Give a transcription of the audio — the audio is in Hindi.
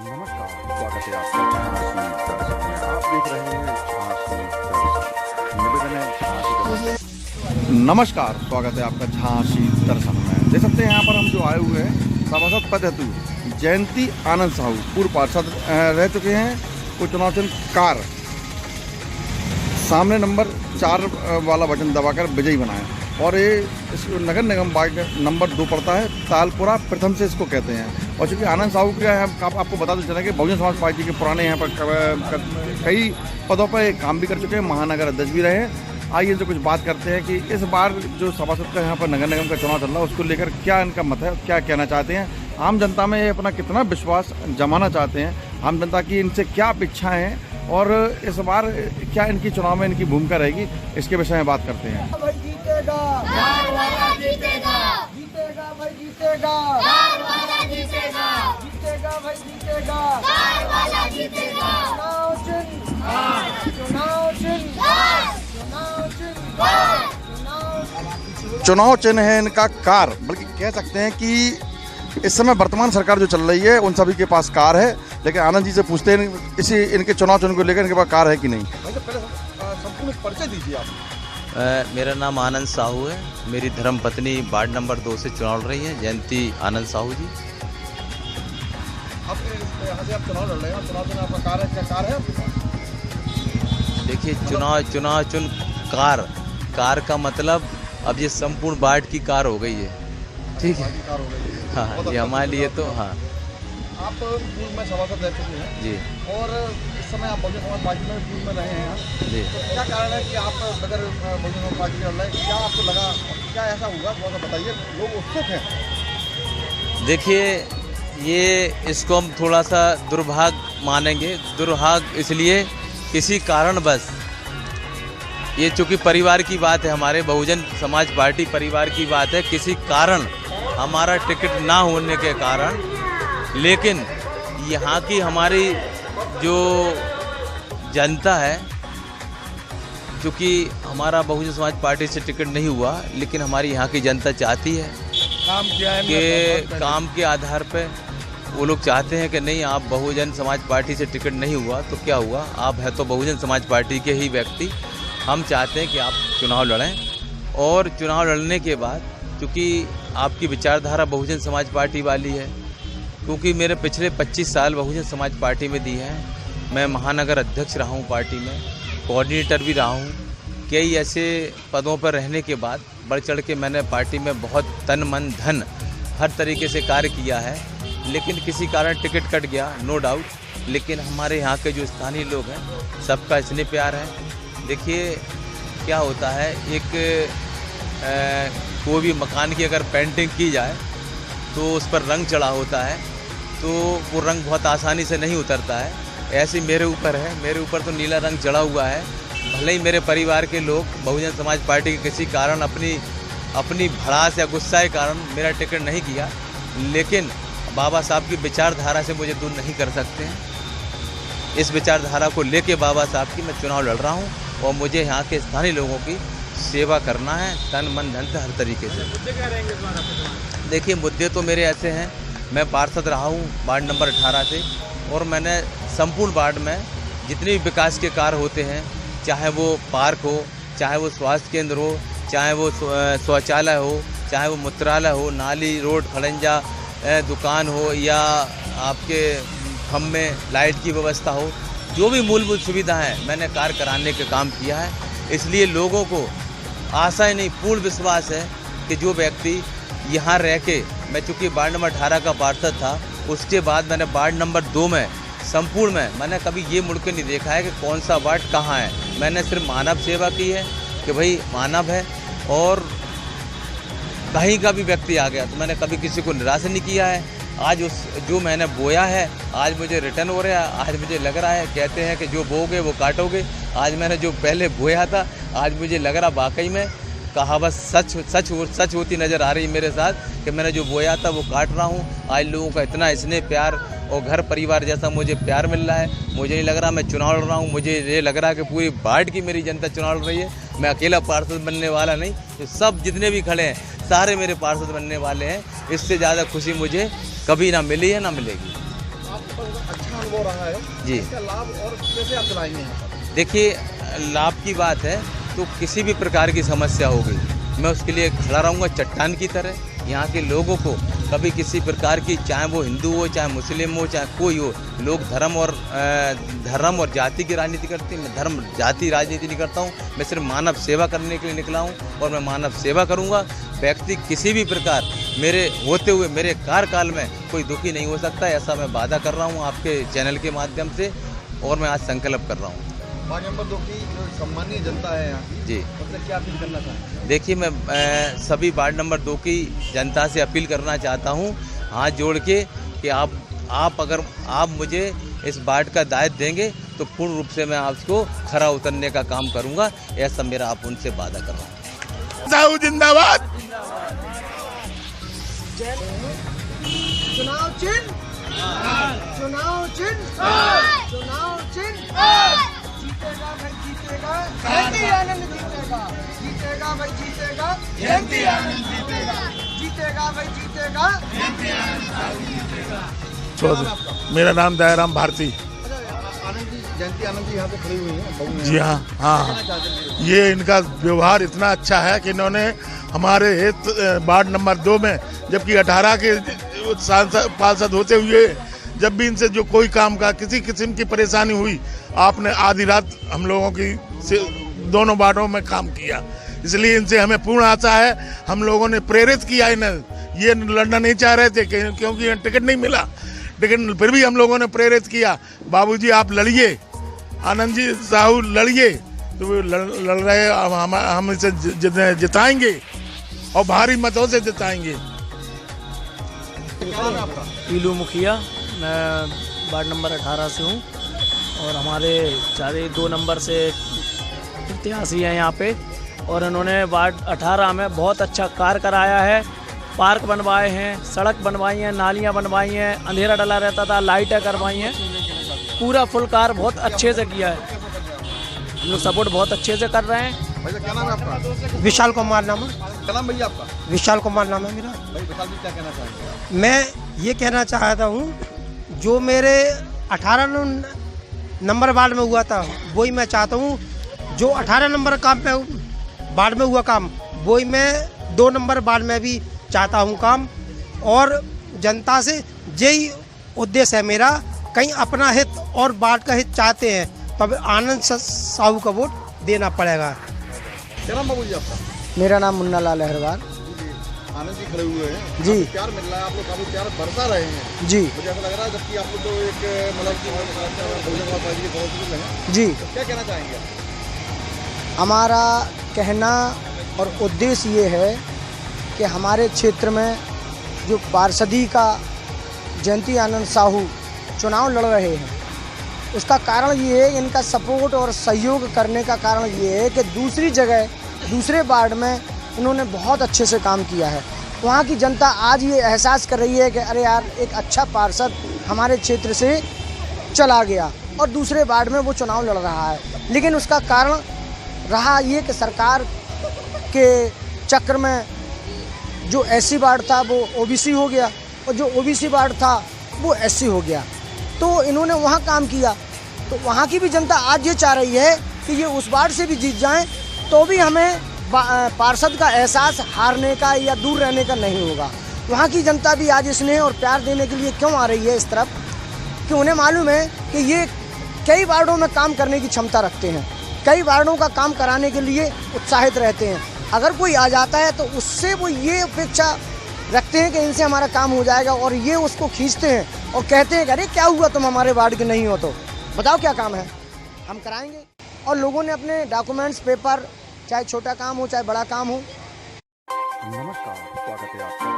नमस्कार, स्वागत है आपका झांसी दर्शन में। आप देख रहे हैं झांसी दर्शन। निवेदन है झांसी दर्शन। नमस्कार, स्वागत है आपका झांसी दर्शन में। देख सकते हैं यहाँ पर हम जो आए हुए हैं सभासद पद हेतु जयंती आनंद साहू पूर्व पार्षद रह चुके हैं। वो चुनाव चिन्ह कार सामने नंबर 4 वाला बटन दबाकर विजयी बनाए और ये इस नगर निगम वार्ड नंबर 2 पड़ता है, तालपुरा प्रथम से इसको कहते हैं। और चूँकि आनंद साहू का आपको बता दें चला कि बहुजन समाज पार्टी के पुराने यहाँ पर कई पदों पर काम भी कर चुके हैं, महानगर अध्यक्ष भी रहे हैं। आइए इनसे कुछ बात करते हैं कि इस बार जो सभासद का यहाँ पर नगर निगम का चुनाव चल रहा है उसको लेकर क्या इनका मत है, क्या कहना चाहते हैं, आम जनता में ये अपना कितना विश्वास जमाना चाहते हैं, आम जनता की इनसे क्या अपेक्षाएँ हैं और इस बार क्या इनकी चुनाव में इनकी भूमिका रहेगी, इसके विषय में बात करते हैं। जीतेगा जीतेगा जीतेगा भाई जीतेगा जीतेगा जीतेगा भाई जीतेगा जीतेगा। चुनाव चिन्ह है इनका कार, बल्कि कह सकते हैं कि इस समय वर्तमान सरकार जो चल रही है उन सभी के पास कार है। लेकिन आनंद जी से पूछते हैं इसी इनके चुनाव चिन्ह को लेकर इनके पास कार है कि नहीं। पहले संपूर्ण परिचय दीजिए आप। मेरा नाम आनंद साहू है। मेरी धर्म पत्नी वार्ड नंबर 2 से चुनाव लड़ रही है, जयंती आनंद साहू जी। यहाँ से आप चुनाव लड़ रहे हैं, चुनाव चिन्ह आपका कार है, क्या कार है आपके पास? देखिए चुनाव कार का मतलब अब ये संपूर्ण वार्ड की कार हो गई है, ठीक है। हाँ, ये हमारे लिए तो हाँ। आप पूर्व में सभासद रह चुके हैं जी, और इस समय आप बहुजन समाज पार्टी में पूर्व में रहे हैं जी। तो क्या कारण है कि आप अगर बहुजन समाज पार्टी में लड़ रहे हैं, क्या आपको लगा, क्या ऐसा हुआ, थोड़ा सा बताइए, लोग उत्सुक हैं। देखिए ये इसको हम थोड़ा सा दुर्भाग्य मानेंगे। दुर्भाग्य इसलिए किसी कारणवश, ये चूँकि परिवार की बात है, हमारे बहुजन समाज पार्टी परिवार की बात है, किसी कारण हमारा टिकट ना होने के कारण, लेकिन यहाँ की हमारी जो जनता है, चूँकि हमारा बहुजन समाज पार्टी से टिकट नहीं हुआ, लेकिन हमारी यहाँ की जनता चाहती है कि काम के आधार पे वो लोग चाहते हैं कि नहीं, आप बहुजन समाज पार्टी से टिकट नहीं हुआ तो क्या हुआ, आप है तो बहुजन समाज पार्टी के ही व्यक्ति, हम चाहते हैं कि आप चुनाव लड़ें। और चुनाव लड़ने के बाद क्योंकि आपकी विचारधारा बहुजन समाज पार्टी वाली है, क्योंकि मेरे पिछले 25 साल बहुजन समाज पार्टी में दिए हैं। मैं महानगर अध्यक्ष रहा हूँ पार्टी में, कोऑर्डिनेटर भी रहा हूँ। कई ऐसे पदों पर रहने के बाद बढ़ चढ़ के मैंने पार्टी में बहुत तन मन धन हर तरीके से कार्य किया है, लेकिन किसी कारण टिकट कट गया, नो डाउट। लेकिन हमारे यहाँ के जो स्थानीय लोग हैं सबका स्नेह प्यार है। देखिए क्या होता है, एक कोई भी मकान की अगर पेंटिंग की जाए तो उस पर रंग चढ़ा होता है, तो वो रंग बहुत आसानी से नहीं उतरता है। ऐसे मेरे ऊपर है, मेरे ऊपर तो नीला रंग चढ़ा हुआ है। भले ही मेरे परिवार के लोग बहुजन समाज पार्टी के किसी कारण अपनी भड़ास या गुस्सा के कारण मेरा टिकट नहीं किया, लेकिन बाबा साहब की विचारधारा से मुझे दूर नहीं कर सकते हैं। इस विचारधारा को लेके बाबा साहब की मैं चुनाव लड़ रहा हूँ और मुझे यहाँ के स्थानीय लोगों की सेवा करना है तन मन धन से, हर तरीके से। मुद्दे क्या रहेंगे इस बार आपके चुनाव? देखिए मुद्दे तो मेरे ऐसे हैं, मैं पार्षद रहा हूँ वार्ड नंबर 18 से, और मैंने संपूर्ण वार्ड में जितने भी विकास के कार्य होते हैं, चाहे वो पार्क हो, चाहे वो स्वास्थ्य केंद्र हो, चाहे वो शौचालय हो, चाहे वो मूत्रालय हो, नाली, रोड, खड़ंजा, दुकान हो, या आपके खम्भे लाइट की व्यवस्था हो, जो भी मूलभूत सुविधा है मैंने कार्य कराने का काम किया है। इसलिए लोगों को आशा ही नहीं, पूर्ण विश्वास है कि जो व्यक्ति यहाँ रह के, मैं चूँकि वार्ड नंबर 18 का पार्षद था, उसके बाद मैंने वार्ड नंबर 2 में संपूर्ण में मैंने कभी ये मुड़ के नहीं देखा है कि कौन सा वार्ड कहाँ है। मैंने सिर्फ मानव सेवा की है कि भाई मानव है, और कहीं का भी व्यक्ति आ गया तो मैंने कभी किसी को निराश नहीं किया है। आज उस जो मैंने बोया है आज मुझे रिटर्न हो रहा है। आज मुझे लग रहा है, कहते हैं कि जो बोओगे वो काटोगे। आज मैंने जो पहले बोया था आज मुझे लग रहा वाकई में कहावत सच होती नज़र आ रही मेरे साथ कि मैंने जो बोया था वो काट रहा हूँ। आज लोगों का इतना स्नेह प्यार और घर परिवार जैसा मुझे प्यार मिल रहा है। मुझे नहीं लग रहा मैं चुनाव लड़ रहा हूँ, मुझे ये लग रहा है कि पूरी वार्ड की मेरी जनता चुनाव लड़ रही है। मैं अकेला पार्षद बनने वाला नहीं, तो सब जितने भी खड़े हैं सारे मेरे पार्षद बनने वाले हैं। इससे ज़्यादा खुशी मुझे कभी ना मिली है ना मिलेगी। आपको अच्छा अनुभव रहा है जी। इसका लाभ और कैसे आप चलाएंगे यहाँ पर? देखिए, लाभ की बात है तो किसी भी प्रकार की समस्या हो गई, मैं उसके लिए खड़ा रहूँगा चट्टान की तरह। यहाँ के लोगों को कभी किसी प्रकार की, चाहे वो हिंदू हो, चाहे मुस्लिम हो, चाहे कोई हो, लोग धर्म और जाति की राजनीति करते हैं। मैं धर्म जाति राजनीति नहीं करता हूँ, मैं सिर्फ मानव सेवा करने के लिए निकला हूँ और मैं मानव सेवा करूँगा। व्यक्ति किसी भी प्रकार मेरे होते हुए मेरे कार्यकाल में कोई दुखी नहीं हो सकता, ऐसा मैं वादा कर रहा हूँ आपके चैनल के माध्यम से, और मैं आज संकल्प कर रहा हूँ। वार्ड नंबर 2 की जो सम्मानीय जनता है यहाँ की, जी, उससे क्या अपील करना चाहेंगे? देखिए, मैं सभी वार्ड नंबर 2 की जनता से अपील करना चाहता हूँ हाथ जोड़ के कि आप अगर आप मुझे इस वार्ड का दायित्व देंगे तो पूर्ण रूप से मैं आपको खरा उतरने का काम करूँगा, ऐसा मेरा आप उनसे वादा कर रहा हूँ। साहू जिंदाबाद। चुनाव चिन्ह, चुनाव चिन्ह, चुनाव चिन्ह, जीतेगा भाई जीतेगा, जयंती आनंद जीतेगा, जीतेगा भाई जीतेगा, जयंती आनंद जीतेगा, जीतेगा भाई जीतेगा, जयंती आनंद। मेरा नाम दयाराम भारती। आनंद जी, जयंती आनंद जी यहाँ पे खड़ी हुई हैं। जी हाँ, हाँ, ये इनका व्यवहार इतना अच्छा है कि इन्होंने हमारे वार्ड नंबर 2 में, जबकि 18 के पार्षद होते हुए, जब भी इनसे जो कोई काम का किसी किस्म की परेशानी हुई, आपने आधी रात हम लोगों की दोनों वार्डों में काम किया। इसलिए इनसे हमें पूर्ण आशा है। हम लोगों ने प्रेरित किया इन्हें, ये लड़ना नहीं चाह रहे थे क्योंकि इन्हें टिकट नहीं मिला, लेकिन फिर भी हम लोगों ने प्रेरित किया, बाबूजी आप लड़िए, आनंद जी साहू लड़िए। तो वो लड़ रहे, हम इसे जिताएंगे और भारी मतों से जिताएंगे। पीलू मुखिया, मैं वार्ड नंबर 18 से हूँ और हमारे 2 नंबर से प्रत्याशी हैं यहाँ पे, और इन्होंने वार्ड 18 में बहुत अच्छा कार्य कराया है। पार्क बनवाए हैं, सड़क बनवाई हैं, नालियाँ बनवाई हैं, अंधेरा डला रहता था लाइटें करवाई हैं, पूरा फुल कार्य बहुत अच्छे से किया है। हम लोग सपोर्ट बहुत अच्छे से कर रहे हैं। भैया क्या नाम है आपका? विशाल कुमार नाम है। क्या नाम भैया आपका? विशाल कुमार नाम है मेरा। भाई विशाल जी क्या कहना चाहेंगे? मैं ये कहना चाहता हूँ, जो मेरे 18 नंबर वार्ड में हुआ था वही मैं चाहता हूँ, जो 18 नंबर काम पे वार्ड में हुआ काम वही मैं 2 नंबर वार्ड में भी चाहता हूँ काम। और जनता से यही उद्देश्य है मेरा, कहीं अपना हित और वार्ड का हित चाहते हैं तब आनंद साहू का वोट देना पड़ेगा। क्या नाम बाबू जी आपका? मेरा नाम मुन्ना लाल अहरवार। आनंद जी खड़े हुए हैं जी। काफी प्यार मिल रहा है, आप लोग काफी प्यार बरसा रहे हैं जी मुझे ऐसा लग रहा है, जबकि आप लोग तो एक मतलब कि बहुजन समाज पार्टी के बहुत हैं। जी, तो क्या कहना चाहेंगे? हमारा कहना और उद्देश्य ये है कि हमारे क्षेत्र में जो पार्षदी का जयंती आनंद साहू चुनाव लड़ रहे हैं, उसका कारण ये है, इनका सपोर्ट और सहयोग करने का कारण ये है कि दूसरी जगह दूसरे वार्ड में इन्होंने बहुत अच्छे से काम किया है। वहाँ की जनता आज ये एहसास कर रही है कि अरे यार, एक अच्छा पार्षद हमारे क्षेत्र से चला गया और दूसरे वार्ड में वो चुनाव लड़ रहा है। लेकिन उसका कारण रहा ये कि सरकार के चक्र में जो एससी वार्ड था वो ओबीसी हो गया और जो ओबीसी वार्ड था वो एससी हो गया। तो इन्होंने वहाँ काम किया, तो वहाँ की भी जनता आज ये चाह रही है कि ये उस वार्ड से भी जीत जाएं तो भी हमें पार्षद का एहसास हारने का या दूर रहने का नहीं होगा। वहाँ की जनता भी आज स्नेह और प्यार देने के लिए क्यों आ रही है इस तरफ, कि उन्हें मालूम है कि ये कई वार्डों में काम करने की क्षमता रखते हैं, कई वार्डों का काम कराने के लिए उत्साहित रहते हैं। अगर कोई आ जाता है तो उससे वो ये अपेक्षा रखते हैं कि इनसे हमारा काम हो जाएगा, और ये उसको खींचते हैं और कहते हैं कि अरे क्या हुआ, तुम हमारे वार्ड के नहीं हो तो बताओ क्या काम है, हम कराएंगे। और लोगों ने अपने डॉक्यूमेंट्स, पेपर, चाहे छोटा काम हो चाहे बड़ा काम हो। नमस्कार, स्वागत है आपका